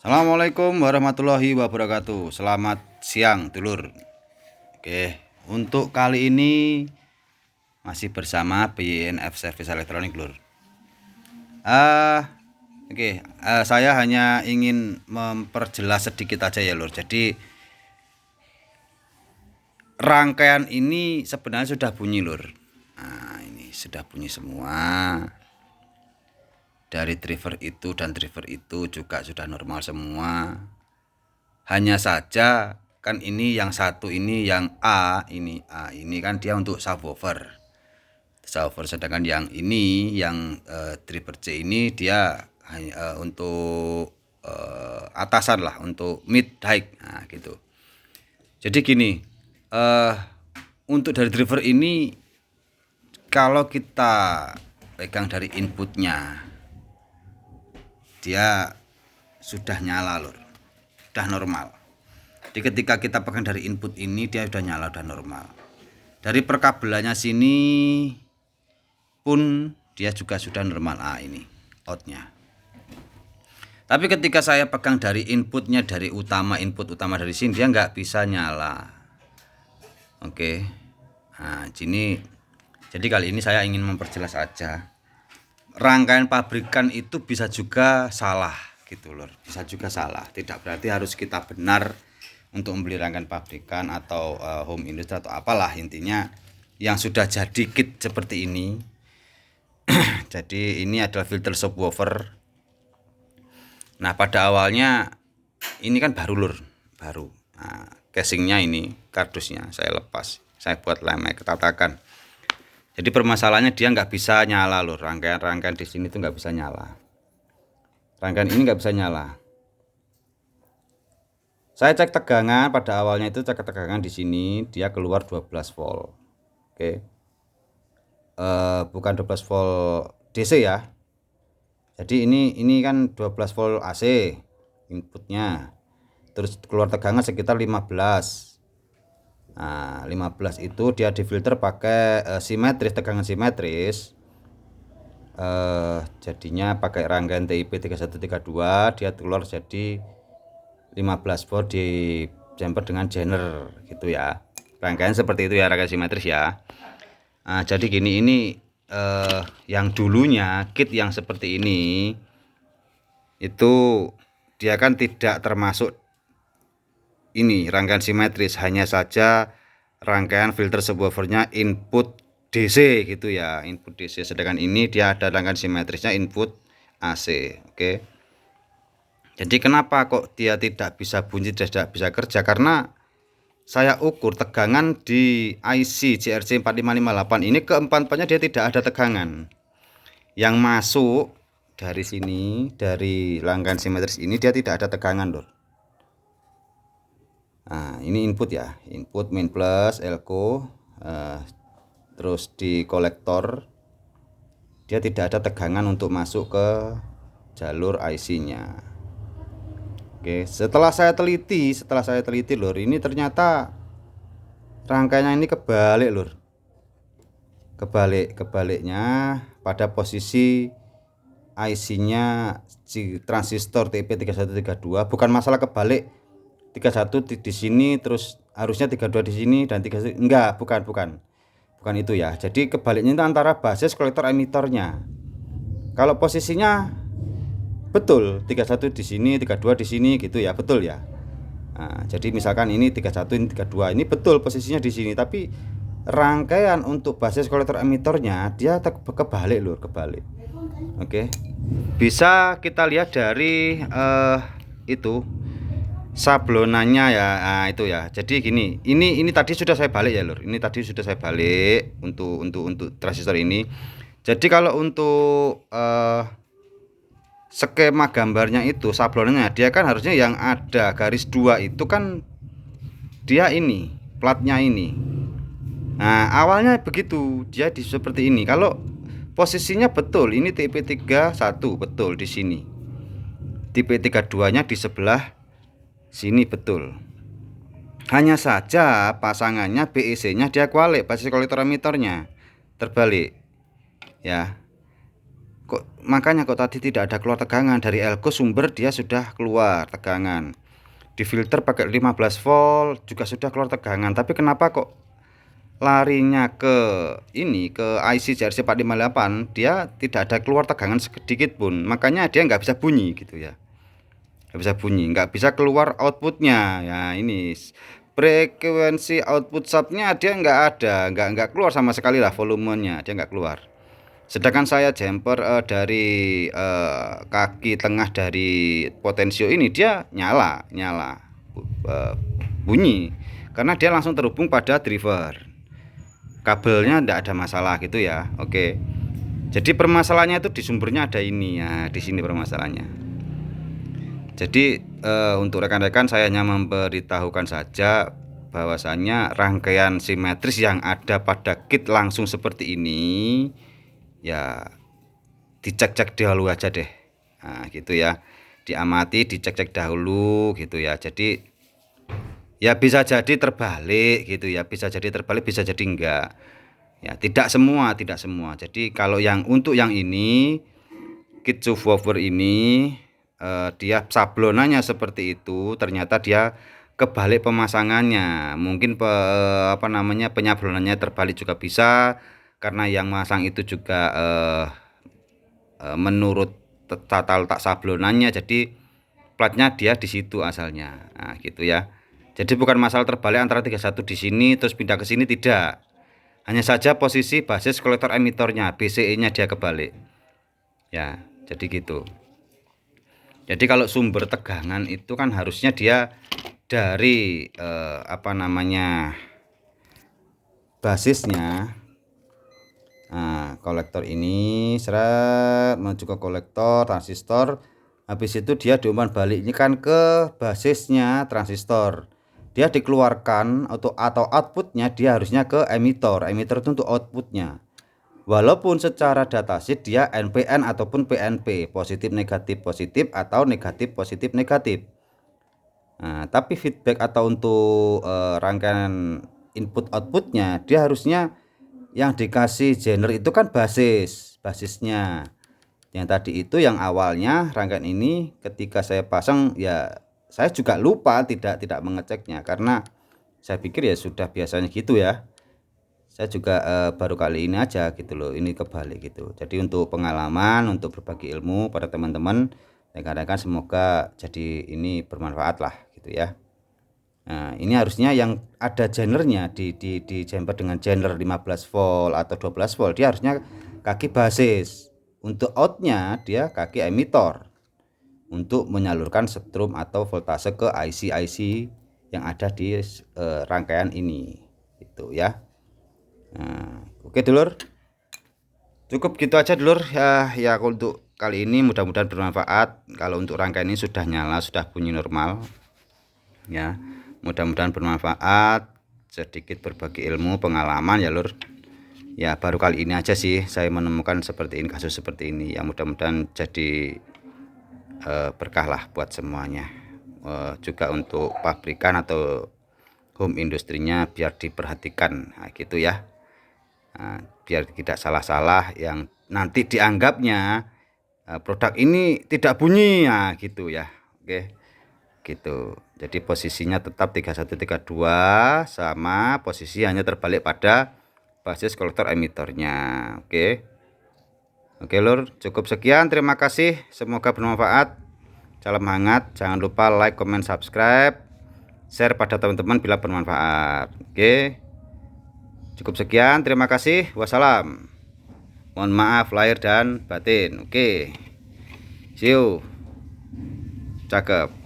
Assalamualaikum warahmatullahi wabarakatuh. Selamat siang dulur. Oke, untuk kali ini masih bersama BYNF Service Elektronik dulur. Saya hanya ingin memperjelas sedikit aja ya lur. Jadi rangkaian ini sebenarnya sudah bunyi lur. Nah, ini sudah bunyi semua. Dari driver itu dan driver itu juga sudah normal semua. Hanya saja kan ini yang satu ini yang A ini kan dia untuk subwoofer, sedangkan yang ini yang driver C ini dia untuk atasan lah, untuk mid high. Nah gitu. Jadi gini, untuk dari driver ini kalau kita pegang dari inputnya dia sudah nyala lur, sudah normal. Jadi ketika kita pegang dari input ini dia sudah nyala, sudah normal. Dari perkabelannya sini pun dia juga sudah normal. Ini outnya. Tapi ketika saya pegang dari inputnya, dari input utama dari sini, dia nggak bisa nyala. Oke. Nah sini, jadi kali ini saya ingin memperjelas aja. Rangkaian pabrikan itu bisa juga salah gitu lur, bisa juga salah. Tidak berarti harus kita benar untuk membeli rangkaian pabrikan atau home industry atau apalah, intinya yang sudah jadi kit seperti ini. Jadi ini adalah filter subwoofer. Nah pada awalnya ini kan baru lur, baru. Nah, casingnya ini, kardusnya saya lepas, saya buat lemek, katakan. Jadi permasalahannya dia nggak bisa nyala lur, rangkaian di sini tuh nggak bisa nyala. Rangkaian ini nggak bisa nyala. Saya cek tegangan pada awalnya itu, cek tegangan di sini dia keluar 12 volt. Oke. Bukan 12 volt DC ya. Jadi ini kan 12 volt AC inputnya. Terus keluar tegangan sekitar 15. Nah, 15 itu dia difilter pakai simetris, tegangan simetris. Jadinya pakai rangkaian TIP 3132 dia keluar jadi 15 volt di jumper dengan Jenner gitu ya. Rangkaian seperti itu ya, rangkaian simetris ya. Nah, jadi gini, ini yang dulunya kit yang seperti ini itu dia kan tidak termasuk ini rangkaian simetris, hanya saja rangkaian filter subwoofernya input DC gitu ya, input DC. Sedangkan ini dia ada rangkaian simetrisnya input AC. Oke. Jadi kenapa kok dia tidak bisa bunyi, tidak bisa kerja? Karena saya ukur tegangan di IC JRC 4558 ini, keempat-empatnya dia tidak ada tegangan. Yang masuk dari sini, dari rangkaian simetris ini dia tidak ada tegangan lor. Nah ini input ya, input main plus elko, terus di kolektor dia tidak ada tegangan untuk masuk ke jalur IC nya. Oke, setelah saya teliti lur, ini ternyata rangkaiannya ini kebalik lur, kebaliknya pada posisi IC nya transistor TP3132. Bukan masalah kebalik 31 di sini terus harusnya 32 di sini dan 31 enggak, bukan itu ya. Jadi kebaliknya itu antara basis, kolektor, emitornya. Kalau posisinya betul 31 di sini, 32 di sini gitu ya, betul ya. Nah, jadi misalkan ini 31 ini 32, ini betul posisinya di sini, tapi rangkaian untuk basis, kolektor, emitornya dia kebalik lur, kebalik. Oke. Bisa kita lihat dari itu sablonannya ya. Nah, itu ya. Jadi gini, ini tadi sudah saya balik ya lur. Ini tadi sudah saya balik untuk transistor ini. Jadi kalau untuk skema gambarnya itu, sablonannya dia kan harusnya yang ada garis 2 itu kan dia ini platnya ini. Nah awalnya begitu, dia seperti ini. Kalau posisinya betul, ini TP31 betul di sini, TP32 nya di sebelah sini betul. Hanya saja pasangannya BEC nya dia kualik, basis kolektor emitornya terbalik ya. makanya kok tadi tidak ada keluar tegangan. Dari elko sumber dia sudah keluar tegangan. Di filter pakai 15 volt juga sudah keluar tegangan. Tapi kenapa kok larinya ke ini, ke IC JRC 458, dia tidak ada keluar tegangan sedikit pun. Makanya dia nggak bisa bunyi gitu ya. Nggak bisa bunyi, nggak bisa keluar outputnya. Ya ini frekuensi output subnya dia nggak ada, nggak keluar sama sekali lah, volumenya dia nggak keluar. Sedangkan saya jumper dari kaki tengah dari potensio ini dia nyala bunyi karena dia langsung terhubung pada driver. Kabelnya tidak ada masalah gitu ya. Oke. Jadi permasalahannya itu di sumbernya ada ini ya, di sini permasalahannya. Jadi untuk rekan-rekan saya hanya memberitahukan saja bahwasanya rangkaian simetris yang ada pada kit langsung seperti ini ya dicek-cek dahulu aja deh. Nah, gitu ya. Diamati, dicek-cek dahulu gitu ya. Jadi ya bisa jadi terbalik gitu ya. Bisa jadi terbalik, bisa jadi enggak. Ya, tidak semua. Jadi kalau yang untuk yang ini kit subwoofer ini dia sablonannya seperti itu, ternyata dia kebalik pemasangannya. Mungkin penyablonannya terbalik juga bisa, karena yang masang itu juga menurut tata letak sablonannya, jadi platnya dia di situ asalnya. Nah, gitu ya. Jadi bukan masalah terbalik antara 31 di sini terus pindah ke sini, tidak. Hanya saja posisi basis kolektor emitornya, BCE-nya dia kebalik. Ya, jadi gitu. Jadi kalau sumber tegangan itu kan harusnya dia dari basisnya. Nah, kolektor ini seret menuju ke kolektor transistor. Habis itu dia diumpan balik ini kan ke basisnya transistor. Dia dikeluarkan atau outputnya dia harusnya ke emitor. Emitor itu untuk outputnya. Walaupun secara datasheet dia NPN ataupun PNP, positif negatif atau negatif positif negatif. Nah, tapi feedback atau untuk rangkaian input outputnya dia harusnya yang dikasih genre itu kan basisnya. Yang tadi itu yang awalnya rangkaian ini ketika saya pasang ya saya juga lupa tidak mengeceknya karena saya pikir ya sudah biasanya gitu ya. Saya juga baru kali ini aja gitu loh, ini kebalik gitu. Jadi untuk pengalaman, untuk berbagi ilmu pada teman-teman, rekan-rekan, semoga jadi ini bermanfaat lah gitu ya. Nah, ini harusnya yang ada genernya di jumper dengan genre 15 volt atau 12 volt, dia harusnya kaki basis. Untuk outnya dia kaki emitor untuk menyalurkan strom atau voltase ke IC yang ada di rangkaian ini gitu ya. Nah, oke dulur, cukup gitu aja dulur ya untuk kali ini, mudah-mudahan bermanfaat. Kalau untuk rangkaian ini sudah nyala, sudah bunyi normal ya, mudah-mudahan bermanfaat, sedikit berbagi ilmu pengalaman ya lur ya. Baru kali ini aja sih saya menemukan seperti ini, kasus seperti ini ya. Mudah-mudahan jadi berkah lah buat semuanya, juga untuk pabrikan atau home industrinya biar diperhatikan. Nah, gitu ya. Nah, biar tidak salah-salah yang nanti dianggapnya produk ini tidak bunyi ya gitu ya. Oke gitu. Jadi posisinya tetap 3132 sama posisi hanya terbalik pada basis kolektor emitornya. Oke lur, cukup sekian, terima kasih, semoga bermanfaat. Salam hangat, jangan lupa like, comment, subscribe, share pada teman-teman bila bermanfaat. Oke, cukup sekian, terima kasih, wassalam. Mohon maaf lahir dan batin. Oke, see you. Cakep.